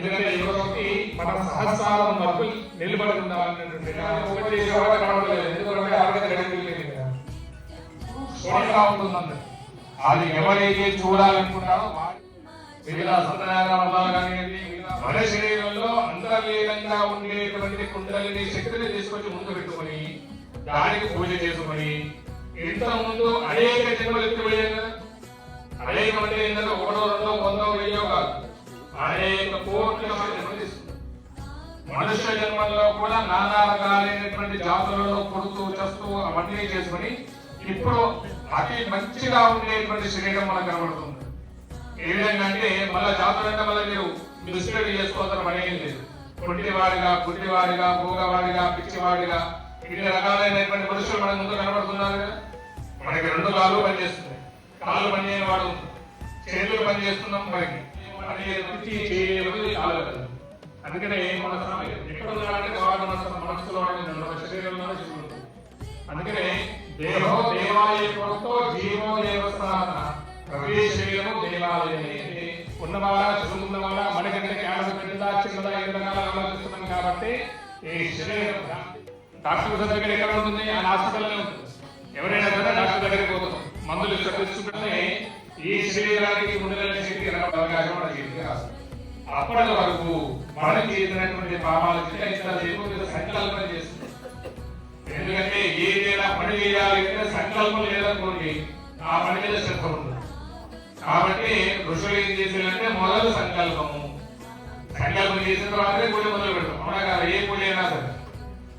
ఎందుకంటే యువతకి మన సహస్రాల వరకు నిలబడి ఉండాలనేటువంటి ఒకటి చేసేవాడు కనబడలేదు. ఎందుకంటే ఆరోగ్య గడిపిలేదు కదా, సోనిగా ఉంటుందండి. అది ఎవరైతే చూడాలనుకుంటారో వివిధ సత్యనారాయణ కానివ్వండి, మన శరీరంలో అంతర్లీనంగా ఉండేటువంటి కుండలిని శక్తిని తీసుకొచ్చి ముందు పెట్టుకొని దానికి పూజ చేసుకొని ఇంత ముందు అనేక జన్మలు ఎత్తిపోయాయి కదా. అనేక అంటే ఏంటంటే ఒకటో రెండో వందో వెయ్యో కాదు, అనేక కోట్ల మనుష్య జన్మల్లో కూడా నానా రకాలైనటువంటి జాతులలో పుడుతూ చస్తూ అవన్నీ చేసుకుని ఇప్పుడు అతి మంచిగా ఉండేటువంటి శరీరం మనకు కనబడుతుంది. ఏ విధంగా అంటే మళ్ళా జాతులంటే మళ్ళీ మీరు మిస్టేక్ చేసుకోవడం అనేది లేదు. పుట్టివాడిగా పుట్టివాడిగా భోగవాడిగా పిచ్చివాడిగా ఇన్ని రకాలైనటువంటి మనుషులు మన ముందు కనబడుతున్నారు కదా. మనకి రెండు కాళ్ళు పనిచేస్తున్నాయి, కాళ్ళు పనిచేయని వాడు, చేతులు పనిచేస్తున్నాం, మనకి అందుకనే మన ఎక్కడ ఉన్నాడంటే మనసులో శరీరంలోనే చూసుకుంటాం. అందుకనే దేహో దేవాలయంతో జీవో దేవస్థాన ప్రతి శరీరము దేవాలయమే. ఉన్నవాళ్ళ చదువుకున్నవాళ్ళ మనకంటే జ్ఞానం పెద్దదా చిన్నదా ఏ రకాల ఆలోచిస్తున్నాం కాబట్టి ఈ శరీరం డాక్టర్ దగ్గర ఎక్కడ ఉంటుంది, ఆ హాస్పిటల్లో ఉంటుంది. ఎవరైనా సరే డాక్టర్ దగ్గరికి పోతాం, మందులు తీసుకుంటే ఈ శరీరానికి ఉండలేని శక్తి అవకాశం మన చేతికి రాదు. అప్పటి వరకు మనం చేసినటువంటి పాపాలకి సంకల్పం చేస్తుంది. ఎందుకంటే ఏదైనా పని చేయాలి సంకల్పం లేదనుకోండి ఆ పని మీద శ్రద్ధ ఉంటుంది. కాబట్టి ఋషులు ఏం చేసేదంటే మొదలు సంకల్పము, సంకల్పం చేసిన తర్వాతే పూజ మొదలు పెడతాం. అవునా కదా, ఏ పూజ అయినా సరే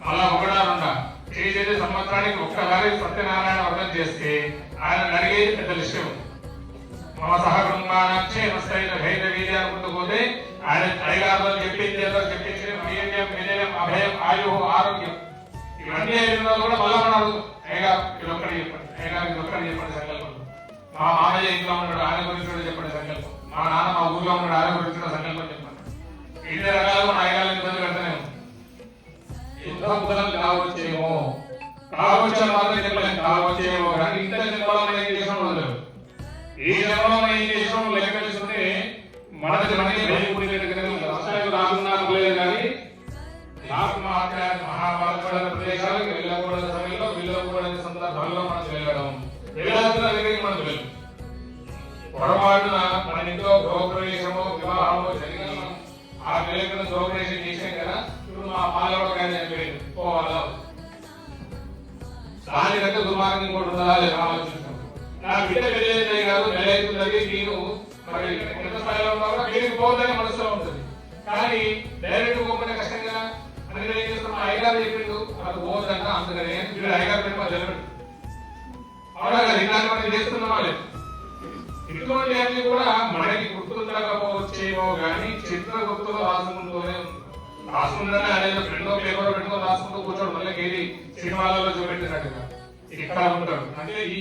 అలా ఒకటా రెండా చేసేది సంవత్సరానికి ఒక్కసారి సత్యనారాయణ వ్రతం చేస్తే ఆయన అడిగేది పెద్ద విషయం. మమ సహ కుటుంబానక్షేమస్థైన భైర వీర్య అనుకుంటూ పోతే ఆయన అయ్యగారితో చెప్పింది చెప్పించి వీర్యం విజయం అభయం ఆయు ఆరోగ్యం ఇవన్నీ అయినా కూడా మళ్ళా మనం అడుగుతాం, అయ్యగారు ఇది ఒక్కటి చెప్పండి, అయ్యగారు ఇది ఒక్కటి చెప్పండి సంకల్పం. మా మామయ్య ఇంట్లో ఉన్నాడు ఆయన గురించి చెప్పండి సంకల్పం, మా నాన్న మా ఊళ్ళో ఉన్నాడు ఆయన గురించి సంకల్పం చెప్పండి. ఇన్ని రకాలుగా మన అయ్యగారు ఇబ్బంది పెడతానే యుద్ధం కావచ్చేమో కావచ్చు మాత్రం చెప్పలేము, కావచ్చేమో కానీ ఇంత జన్మలో ఏం చేసిన ఈ జన్మలో ఏం చేసిన లెక్క వేసుకుంటే మనకి రాకున్నా లేదు. కానీ నాకు మహాభారత ప్రదేశాలకు వెళ్ళకూడని సమయంలో వెళ్ళకూడని సందర్భాల్లో మనం వెళ్ళడం, వెళ్ళాల్సిన దగ్గరికి మనం వెళ్ళం. పొరపాటున మన ఇంట్లో గృహప్రవేశమో వివాహమో జరిగిన ఆ వెళ్ళకుండా గృహప్రవేశం చేసాం కదా, ఇప్పుడు మా పాలవ కానీ చెప్పలేదు పోవాలా, దానికంటే దుర్మార్గం కూడా ఉండాలా లేదా ఆలోచించాం. నా బిడ్డ వెళ్ళేది కాదు, నెలవుతుంది, నేను మరి ఎంత స్థాయిలో ఉన్నా కూడా వీరికి పోతుందని మనసులో ఉంటుంది. కానీ డైరెక్ట్ పోకుండా కష్టంగా అందుకని ఏం చేస్తాం, అయ్యగారు చెప్పిండు అది పోతుందంట, అందుకని వీడు అయ్యగారు పెట్టి మాకు తెలియదు. అవునా కదా, ఇలాంటి మనం చేస్తున్నామా లేదు. ఇటువంటి అన్ని కూడా మనకి గుర్తుండకపోవచ్చేమో కానీ చిత్ర గుర్తులు రాసుకుంటూనే రాసుకుంటూనే అనేది ఫ్రెండ్ పేపర్ పెట్టుకొని రాసుకుంటూ కూర్చోడు. మళ్ళీ ఏది సినిమాలలో చూపెట్టినట్టుగా ఇక్కడ ఉంటాడు. అంటే ఈ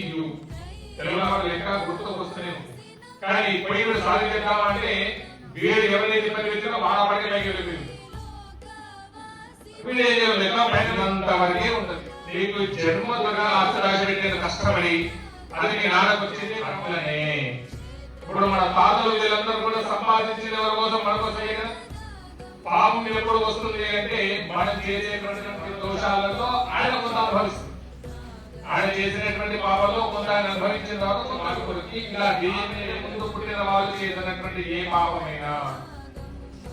తెలుగులో లెక్క గుర్తుకు వస్తూనే ఉంది. కానీ పోయి సాధించాలంటే వీడు ఎవరైతే పని పెట్టినా వాళ్ళ పడికి పైకి వెళ్ళిపోయింది. వీడు ఏం చేయాలి, లెక్క పైనంత వరకే ఉంటుంది. నీకు జన్మలుగా ఆశరాశి పెట్టేది కష్టపడి అది నీ నాన్నకు వచ్చింది అట్లనే. ఇప్పుడు మన తాతలు వీళ్ళందరూ కూడా సంపాదించిన ఎవరి కోసం మన కోసం కదా. పాపం ఎప్పుడు వస్తుంది అంటే మనం చేసేటువంటి దోషాలలో ఆయన కొంత అనుభవిస్తుంది. ఆయన చేసినటువంటి పాపంలో కొంత ఆయన అనుభవించిన తర్వాత కొద్దికి ఇలా ముందు పుట్టిన వాళ్ళు చేసినటువంటి ఏ పాపమైనా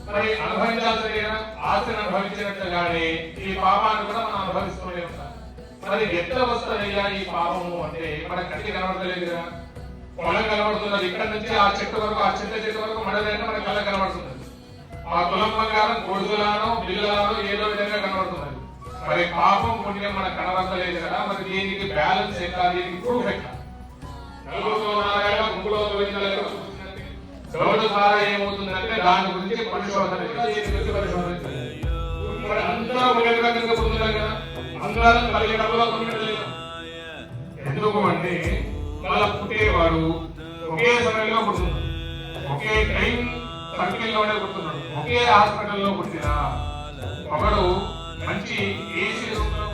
మరి అనుభవించాల్సిన ఆస్తిని అనుభవించినట్లుగానే ఈ పాపాన్ని కూడా మనం అనుభవిస్తూనే ఉంటాం. మరి ఎట్లా వస్తుందయ్యా ఈ పాపము అంటే మన కంటికి కనబడతలేదు కదా. పొలం కనబడుతున్నది, ఇక్కడ నుంచి ఆ చెట్టు వరకు, ఆ చెట్టు వరకు మనదైనా మన కళ్ళ కనబడుతున్నది. ఆ కులం ప్రకారం గొడుగులానో బిల్లులానో ఏదో విధంగా కనబడుతున్నది. మరి పాపం పుణ్యం మనకు కనబడతలేదు కదా. మరి దీనికి బ్యాలెన్స్ ఎట్లా, దీనికి ప్రూఫ్ ఎట్లా? డౌట్ ద్వారా ఏమవుతుందంటే దాని గురించి పరిశోధన అందరూ ఒక రకంగా పొందుతాం కదా, అందరం కలిగి డబ్బులో పొందలేదు. ఎందుకు అంటే మళ్ళా పుట్టేవాడు ఒకే సమయంలో పుడుతున్నాడు, ఒకే టైం సర్కిల్లోనే పుడుతున్నాడు, ఒకే హాస్పిటల్లో పుట్టిన ఒకడు మంచి ఏసీ రూమ్లో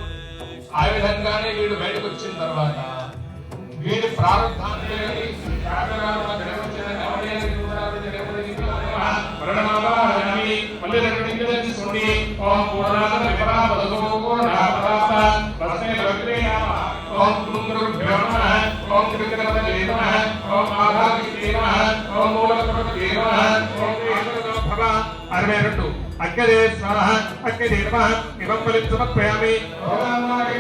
ఆ విధంగానే వీడు బయటకు వచ్చిన తర్వాత వీడి ప్రారంభాన్ని పరిణామాన్ని भवति ओम पूर्णात् विपरात् पूर्णात् वस्मे भक्त्रे नमः ओम गुरुभ्यो नमः ओम त्रिकरणपतये नमः ओम आधारविद्ये नमः ओम मूलकर्मपतये नमः ओम ईश्वरो भव 62 अग्गे स्वाहा अग्गे नमः इदं बलिं समर्पयामि भगवानाय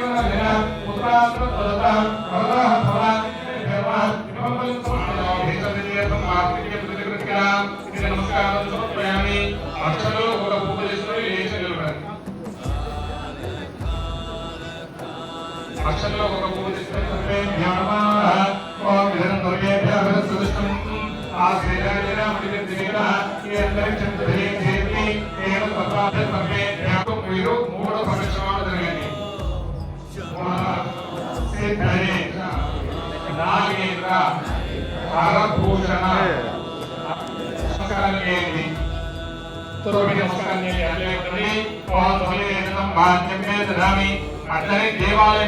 पुत्रास्त्रतः भवः भवः इदं बलिं समर्पयामि नमस्कारं समर्पयामि अक्षरो पूजयित्वा लेशनिलबडि अक्षरो पूजयित्वा सर्वेभ्यो नमः ओम विधनं दुर्गेभ्यः विदुष्टं आश्रयेण मणिदेवः ये अंतरिक्षं देवी एवं तथा सर्वेभ्यो वीरो मूढ प्रवेशमान जरगनि सिद्धये नागेन्द्र हरभूषण नमस्कार अट्लने देवालय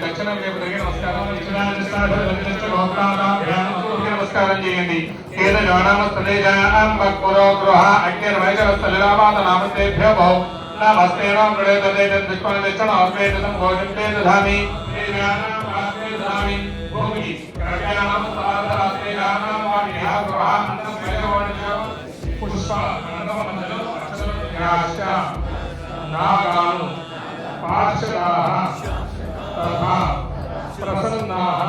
दक्षिण नमस्कार गृह अग्निर्वैजवस्थलेभ्यो भव नमस्ते भोजन दधामि नागानु पार्षदाः तथा प्रसन्नाः